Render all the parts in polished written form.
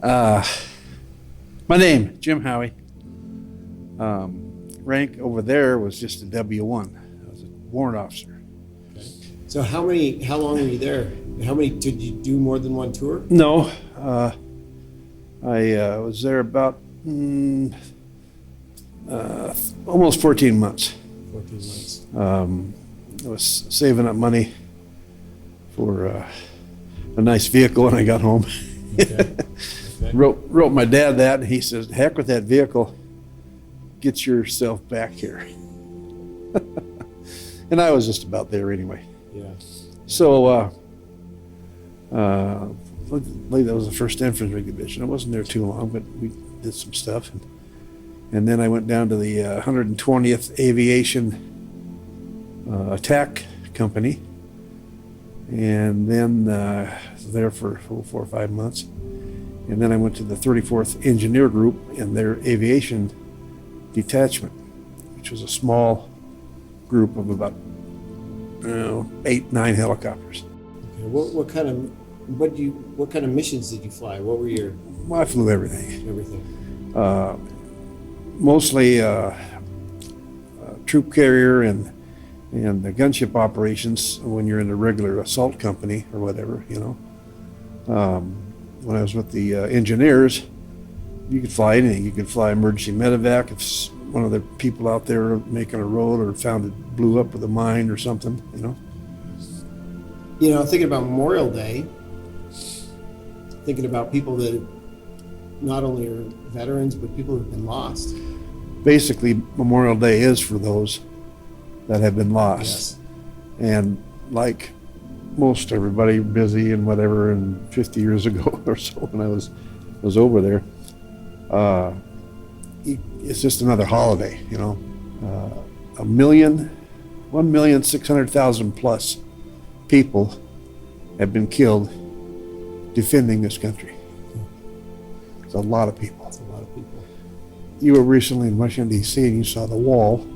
Uh, my name, Jim Howey. Rank over there was just a W1. I was a warrant officer. Okay. So how long were you there? Did you do more than one tour? No, I was there about almost 14 months. 14 months. I was saving up money for a nice vehicle when I got home. Okay. Okay. Wrote my dad that, and he says, heck with that vehicle, get yourself back here. And I was just about there anyway. Yeah. So I believe that was the first infantry division. I wasn't there too long, but we did some stuff. And then I went down to the 120th Aviation Attack Company, and then was there for 4 or 5 months. And then I went to the 34th Engineer Group in their aviation detachment, which was a small group of about 8, 9 helicopters. Okay. What kind of missions did you fly? What were your? Well, I flew everything. Everything. Mostly troop carrier and the gunship operations when you're in a regular assault company or whatever, When I was with the engineers, you could fly anything. You could fly emergency medevac if one of the people out there making a road or found it blew up with a mine or something, Thinking about Memorial Day, thinking about people that not only are veterans, but people who've been lost. Basically, Memorial Day is for those that have been lost. Yes. And like most everybody busy and whatever, and 50 years ago or so when I was over there, it's just another holiday, 1,600,000 plus people have been killed defending this country. It's a lot of people. It's a lot of people. You were recently in Washington, D.C., and you saw the wall.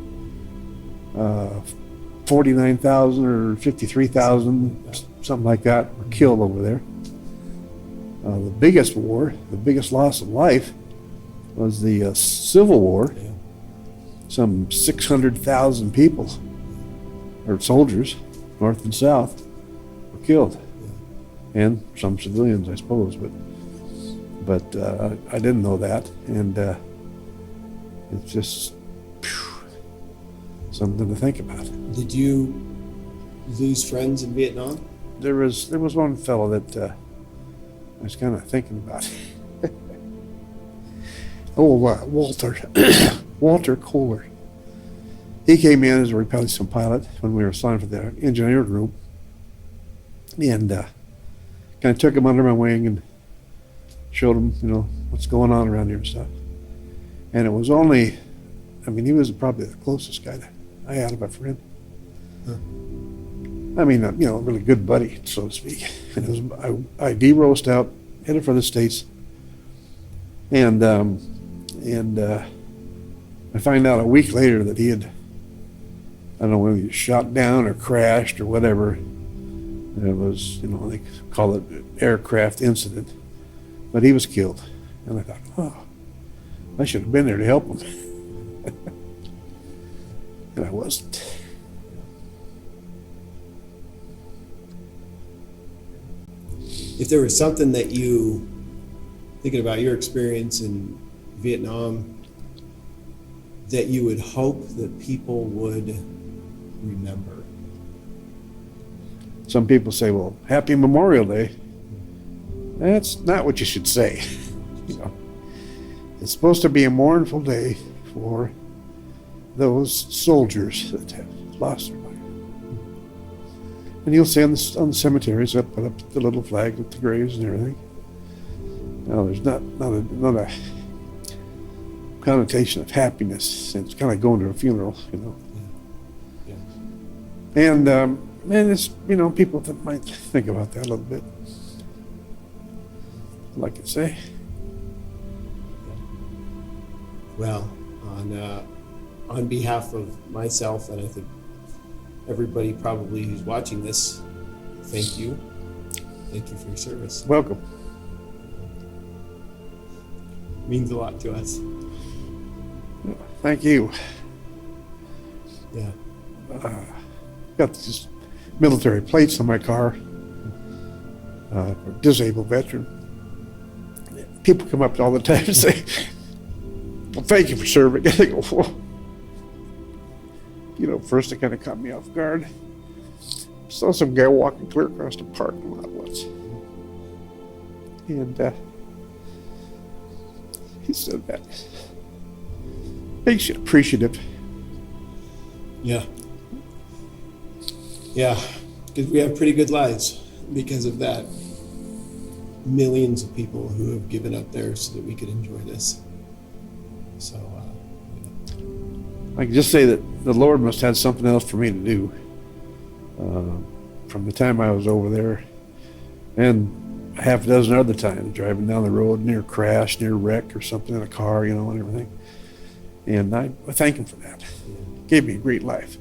49,000 or 53,000, something like that, were killed over there. The biggest war, the biggest loss of life, was the Civil War. Yeah. Some 600,000 people, or soldiers, north and south, were killed. Yeah. And some civilians, I suppose, but I didn't know that, and it's just something to think about. Did you lose friends in Vietnam? There was one fellow that I was kind of thinking about. Walter Kohler. He came in as a reconnaissance pilot when we were assigned for the engineer group, and kind of took him under my wing and showed him, what's going on around here and stuff. And it was only, he was probably the closest guy that I had of a friend. Huh. A really good buddy, so to speak. And it was, I de-roast out, headed for the States, and I find out a week later that he had, I don't know whether he was shot down or crashed or whatever. And it was, they call it aircraft incident, but he was killed. And I thought, I should have been there to help him. And I wasn't. If there was something that you, thinking about your experience in Vietnam, that you would hope that people would remember? Some people say, well, happy Memorial Day. That's not what you should say. It's supposed to be a mournful day for those soldiers that have lost their life. And you'll see on the cemeteries, they'll put up the little flag with the graves and everything. Now, there's not a connotation of happiness. It's kind of going to a funeral, Yeah. And it's, people that might think about that a little bit. Like I say. Well, on behalf of myself, and I think everybody probably who's watching this, thank you. Thank you for your service. Welcome. means a lot to us. Thank you. Yeah. Got these military plates on my car. Disabled veteran. People come up all the time and say, well, thank you for serving. I go, whoa. You know, first it kind of caught me off guard. Saw some guy walking clear across the parking lot once. And he said that makes you appreciative. Yeah. Yeah. Because we have pretty good lives because of that. Millions of people who have given up theirs so that we could enjoy this. So, I can just say that the Lord must have had something else for me to do from the time I was over there, and a half a dozen other times driving down the road, near crash, near wreck or something in a car, you know, and everything. And I thank him for that. Gave me a great life.